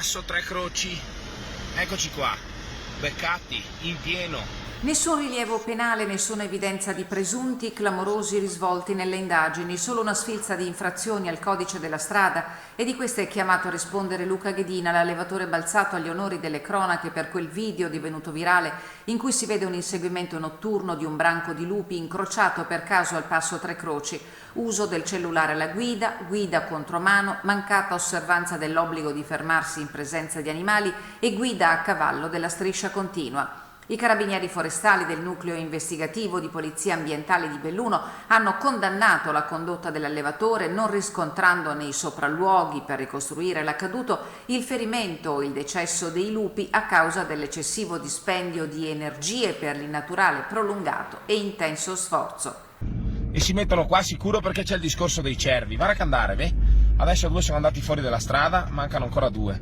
Passo Tre Croci. Eccoci qua, beccati, in pieno. Nessun rilievo penale, nessuna evidenza di presunti clamorosi risvolti nelle indagini, solo una sfilza di infrazioni al codice della strada, e di queste è chiamato a rispondere Luca Ghedina, l'allevatore balzato agli onori delle cronache per quel video divenuto virale in cui si vede un inseguimento notturno di un branco di lupi incrociato per caso al passo Tre Croci, uso del cellulare alla guida, guida contromano, mancata osservanza dell'obbligo di fermarsi in presenza di animali e guida a cavallo della striscia continua. I carabinieri forestali del nucleo investigativo di polizia ambientale di Belluno hanno condannato la condotta dell'allevatore, non riscontrando nei sopralluoghi per ricostruire l'accaduto il ferimento o il decesso dei lupi a causa dell'eccessivo dispendio di energie per l'innaturale prolungato e intenso sforzo. E si mettono qua sicuro perché c'è il discorso dei cervi. Guarda che andare, beh. Adesso 2 sono andati fuori dalla strada, mancano ancora 2.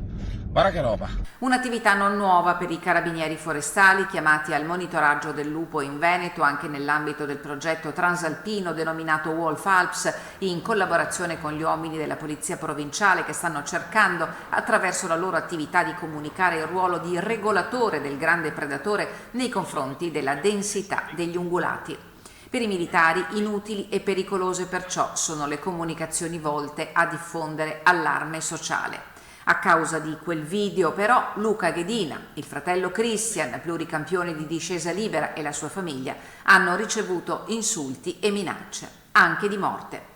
Guarda che roba. Un'attività non nuova per i carabinieri forestali chiamati al monitoraggio del lupo in Veneto anche nell'ambito del progetto transalpino denominato Wolf Alps, in collaborazione con gli uomini della polizia provinciale che stanno cercando attraverso la loro attività di comunicare il ruolo di regolatore del grande predatore nei confronti della densità degli ungulati. Per i militari inutili e pericolose perciò sono le comunicazioni volte a diffondere allarme sociale. A causa di quel video però Luca Ghedina, il fratello Christian, pluricampione di discesa libera, e la sua famiglia hanno ricevuto insulti e minacce, anche di morte.